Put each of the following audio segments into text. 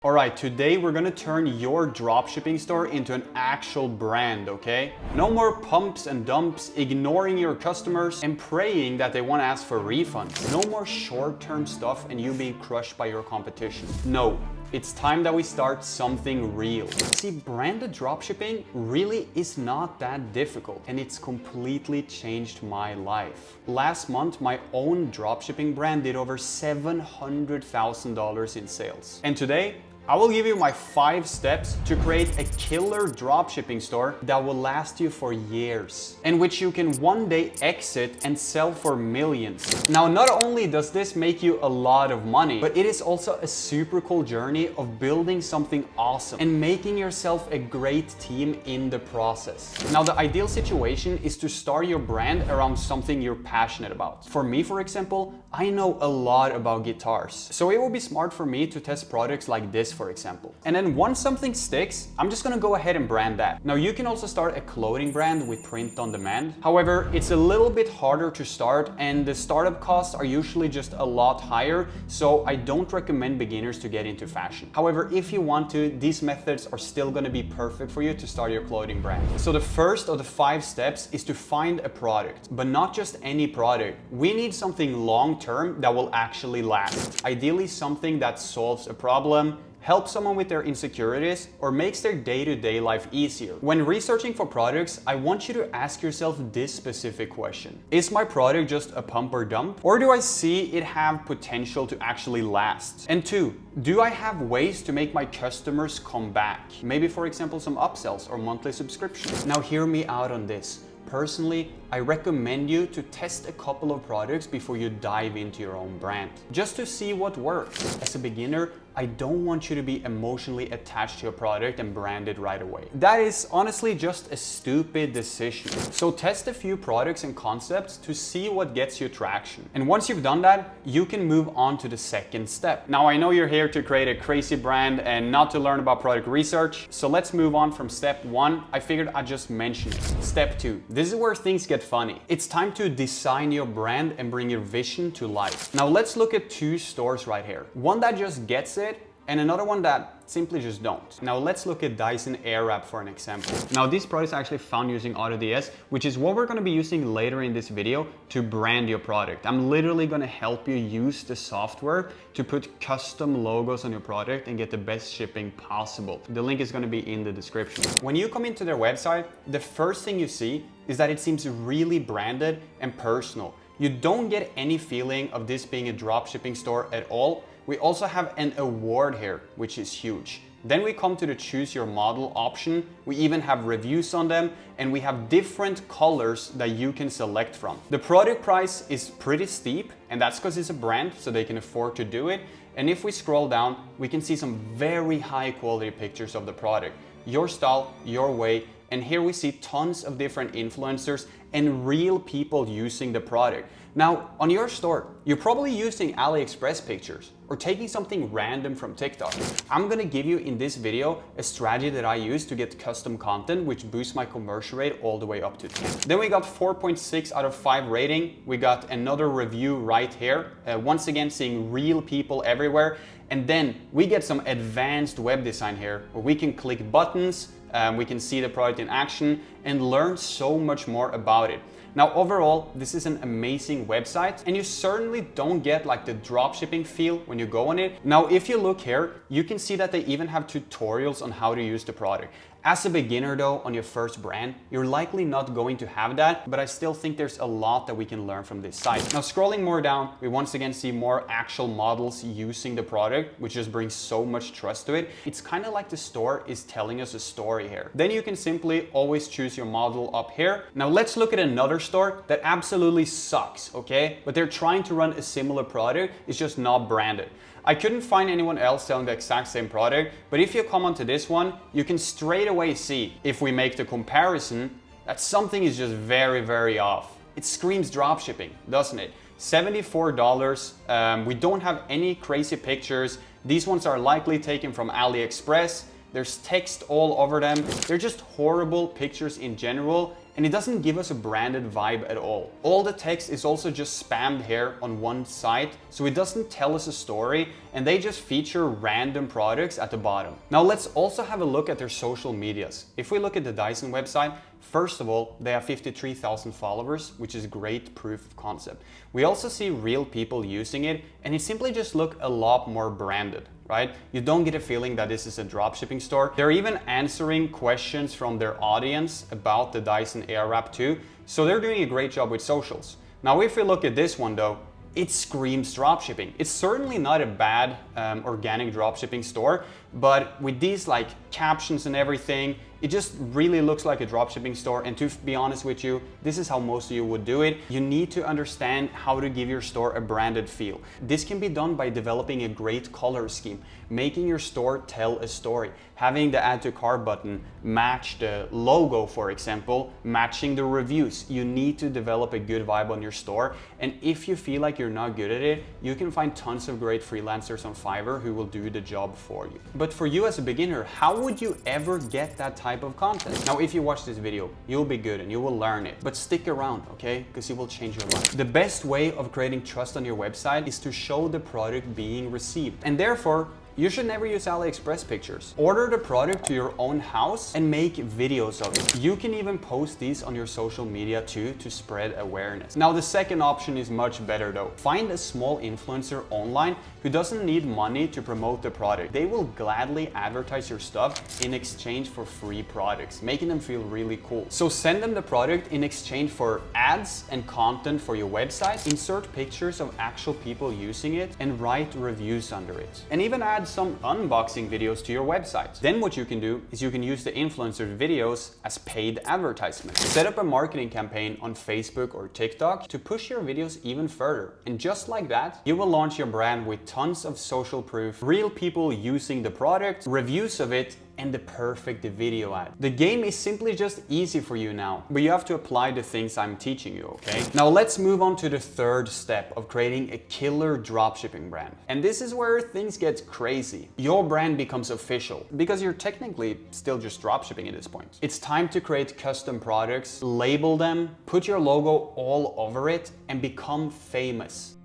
Alright, today we're gonna turn your dropshipping store into an actual brand, okay? No more pumps and dumps, ignoring your customers and praying that they won't ask for refunds. No more short-term stuff and you being crushed by your competition. No, it's time that we start something real. See, branded dropshipping really is not that difficult and it's completely changed my life. Last month, my own dropshipping brand did over $700,000 in sales. And today, I will give you my 5 steps to create a killer dropshipping store that will last you for years and which you can one day exit and sell for millions. Now, not only does this make you a lot of money, but it is also a super cool journey of building something awesome and making yourself a great team in the process. Now, the ideal situation is to start your brand around something you're passionate about. For me, for example, I know a lot about guitars, so it will be smart for me to test products like this, for example. And then once something sticks, I'm just gonna go ahead and brand that. Now, you can also start a clothing brand with print on demand. However, it's a little bit harder to start and the startup costs are usually just a lot higher, so I don't recommend beginners to get into fashion. However, if you want to, these methods are still gonna be perfect for you to start your clothing brand. So the first of the 5 steps is to find a product, but not just any product. We need something long-term that will actually last. Ideally, something that solves a problem, helps someone with their insecurities, or makes their day-to-day life easier. When researching for products, I want you to ask yourself this specific question. Is my product just a pump or dump? Or do I see it have potential to actually last? And 2, do I have ways to make my customers come back? Maybe, for example, some upsells or monthly subscriptions. Now, hear me out on this. Personally, I recommend you to test a couple of products before you dive into your own brand, just to see what works. As a beginner, I don't want you to be emotionally attached to a product and brand it right away. That is honestly just a stupid decision. So test a few products and concepts to see what gets you traction. And once you've done that, you can move on to the second step. Now, I know you're here to create a crazy brand and not to learn about product research. So let's move on from step 1. I figured I'd just mention it. Step 2. This is where things get funny. It's time to design your brand and bring your vision to life. Now let's look at 2 stores right here. One that just gets it and another one that simply just don't. Now let's look at Dyson Airwrap for an example. Now these products are actually found using AutoDS, which is what we're gonna be using later in this video to brand your product. I'm literally gonna help you use the software to put custom logos on your product and get the best shipping possible. The link is gonna be in the description. When you come into their website, the first thing you see is that it seems really branded and personal. You don't get any feeling of this being a dropshipping store at all. We also have an award here, which is huge. Then we come to the choose your model option. We even have reviews on them and we have different colors that you can select from. The product price is pretty steep and that's because it's a brand, so they can afford to do it. And if we scroll down, we can see some very high quality pictures of the product. Your style, your way. And here we see tons of different influencers and real people using the product. Now, on your store, you're probably using AliExpress pictures or taking something random from TikTok. I'm gonna give you in this video a strategy that I use to get custom content, which boosts my conversion rate all the way up to 10. Then we got 4.6 out of 5 rating. We got another review right here. Once again, seeing real people everywhere. And then we get some advanced web design here where we can click buttons, we can see the product in action and learn so much more about it. Now, overall, this is an amazing website and you certainly don't get like the dropshipping feel when you go on it. Now, if you look here, you can see that they even have tutorials on how to use the product. As a beginner though, on your first brand, you're likely not going to have that, but I still think there's a lot that we can learn from this site. Now, scrolling more down, we once again see more actual models using the product, which just brings so much trust to it. It's kind of like the store is telling us a story here. Then you can simply always choose your model up here. Now let's look at another store that absolutely sucks, okay? But they're trying to run a similar product, it's just not branded. I couldn't find anyone else selling the exact same product, but if you come onto this one, you can straight away see, if we make the comparison, that something is just very, very off. It screams dropshipping, doesn't it? $74. We don't have any crazy pictures. These ones are likely taken from AliExpress. There's text all over them. They're just horrible pictures in general. and it doesn't give us a branded vibe at all. All the text is also just spammed here on one side, so it doesn't tell us a story, and they just feature random products at the bottom. Now let's also have a look at their social medias. If we look at the Dyson website, first of all, they have 53,000 followers, which is great proof of concept. We also see real people using it, and it simply just looks a lot more branded, right? You don't get a feeling that this is a dropshipping store. They're even answering questions from their audience about the Dyson Airwrap 2, so they're doing a great job with socials. Now, if we look at this one though, it screams dropshipping. It's certainly not a bad organic dropshipping store, but with these like captions and everything, it just really looks like a dropshipping store. And to be honest with you, this is how most of you would do it. You need to understand how to give your store a branded feel. This can be done by developing a great color scheme, making your store tell a story, having the add to cart button match the logo, for example, matching the reviews. You need to develop a good vibe on your store. And if you feel like you're not good at it, you can find tons of great freelancers on Fiverr who will do the job for you. But for you as a beginner, how would you ever get that type of content? Now, if you watch this video, you'll be good and you will learn it, but stick around, okay? Because it will change your life. The best way of creating trust on your website is to show the product being received. And therefore, you should never use AliExpress pictures. Order the product to your own house and make videos of it. You can even post these on your social media too to spread awareness. Now, the second option is much better though. Find a small influencer online who doesn't need money to promote the product. They will gladly advertise your stuff in exchange for free products, making them feel really cool. So send them the product in exchange for ads and content for your website, insert pictures of actual people using it, and write reviews under it. And even add some unboxing videos to your website. Then what you can do is you can use the influencer videos as paid advertisements. Set up a marketing campaign on Facebook or TikTok to push your videos even further. And just like that, you will launch your brand with tons of social proof, real people using the product, reviews of it, and the perfect video ad. The game is simply just easy for you now, but you have to apply the things I'm teaching you, okay? Now let's move on to the third step of creating a killer dropshipping brand. And this is where things get crazy. Your brand becomes official because you're technically still just dropshipping at this point. It's time to create custom products, label them, put your logo all over it, and become famous.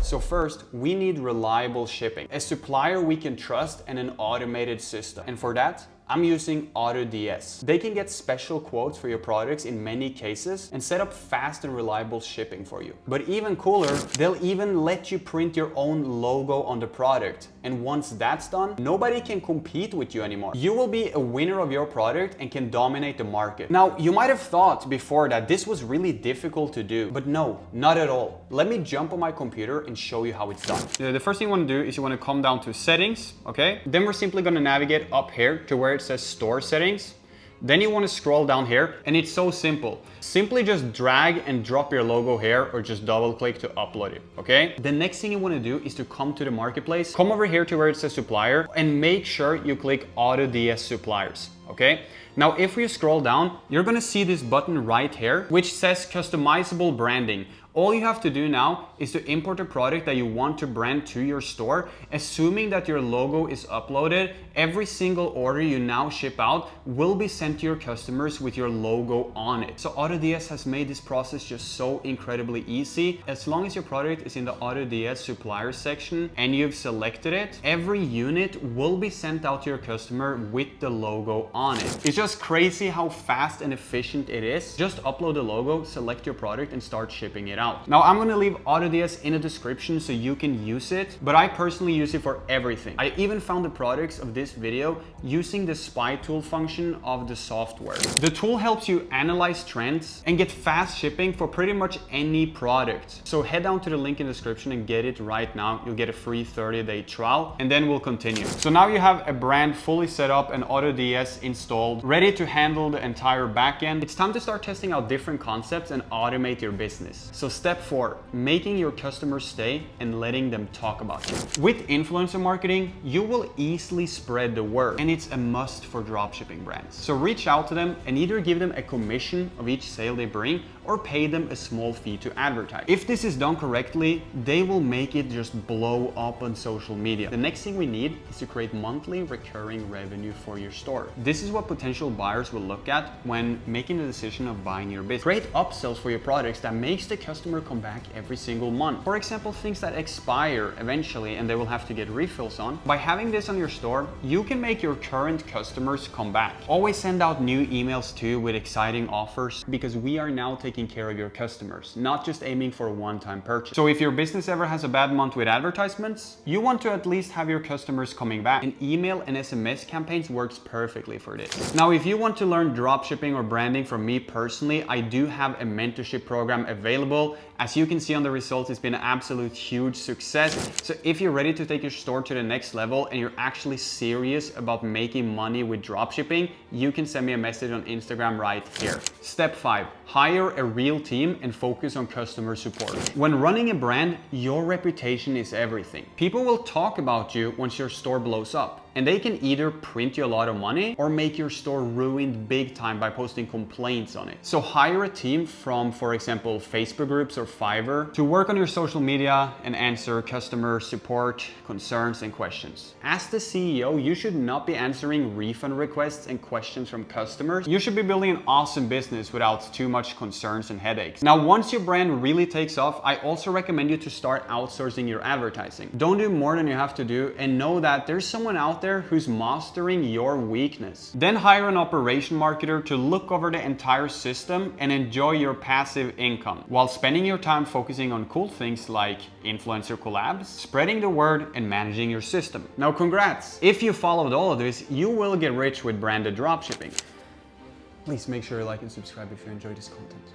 So first, we need reliable shipping, a supplier we can trust, and an automated system. And for that, I'm using AutoDS. They can get special quotes for your products in many cases and set up fast and reliable shipping for you. But even cooler, they'll even let you print your own logo on the product. And once that's done, nobody can compete with you anymore. You will be a winner of your product and can dominate the market. Now, you might have thought before that this was really difficult to do, but no, not at all. Let me jump on my computer and show you how it's done. The first thing you want to do is you want to come down to settings, okay? Then we're simply going to navigate up here to where it says store settings. Then you want to scroll down here, and it's so simple. Simply just drag and drop your logo here, or just double click to upload it, okay? The next thing you want to do is to come to the marketplace, come over here to where it says supplier, and make sure you click AutoDS suppliers, okay? Now, if you scroll down, you're gonna see this button right here, which says customizable branding. All you have to do now is to import a product that you want to brand to your store. Assuming that your logo is uploaded, every single order you now ship out will be sent to your customers with your logo on it. So AutoDS has made this process just so incredibly easy. As long as your product is in the AutoDS supplier section and you've selected it, every unit will be sent out to your customer with the logo on it. It's just crazy how fast and efficient it is. Just upload the logo, select your product, and start shipping it out. Now, I'm gonna leave AutoDS in the description so you can use it, but I personally use it for everything. I even found the products of this video using the spy tool function of the software. The tool helps you analyze trends and get fast shipping for pretty much any product. So head down to the link in the description and get it right now. You'll get a free 30-day trial, and then we'll continue. So now you have a brand fully set up and AutoDS installed, ready to handle the entire backend. It's time to start testing out different concepts and automate your business. So step 4, making your customers stay and letting them talk about you. With influencer marketing, you will easily spread the word, and it's a must for dropshipping brands. So reach out to them and either give them a commission of each sale they bring or pay them a small fee to advertise. If this is done correctly, they will make it just blow up on social media. The next thing we need is to create monthly recurring revenue for your store. This is what potential buyers will look at when making the decision of buying your business. Create upsells for your products that makes the customer come back every single month. For example, things that expire eventually and they will have to get refills on. By having this on your store, you can make your current customers come back. Always send out new emails too with exciting offers, because we are now taking care of your customers, not just aiming for a one-time purchase. So if your business ever has a bad month with advertisements, you want to at least have your customers coming back. And email and SMS campaigns works perfectly for this. Now, if you want to learn dropshipping or branding from me personally, I do have a mentorship program available. As you can see on the results, it's been an absolute huge success. So if you're ready to take your store to the next level and you're actually serious about making money with dropshipping, you can send me a message on Instagram right here. Step 5, hire a real team and focus on customer support. When running a brand, your reputation is everything. People will talk about you once your store blows up. And they can either print you a lot of money or make your store ruined big time by posting complaints on it. So hire a team from, for example, Facebook groups or Fiverr to work on your social media and answer customer support, concerns, and questions. As the CEO, you should not be answering refund requests and questions from customers. You should be building an awesome business without too much concerns and headaches. Now, once your brand really takes off, I also recommend you to start outsourcing your advertising. Don't do more than you have to do, and know that there's someone out there who's mastering your weakness. Then hire an operation marketer to look over the entire system and enjoy your passive income while spending your time focusing on cool things like influencer collabs, spreading the word, and managing your system. Now, congrats! If you followed all of this, you will get rich with branded dropshipping. Please make sure you like and subscribe if you enjoyed this content.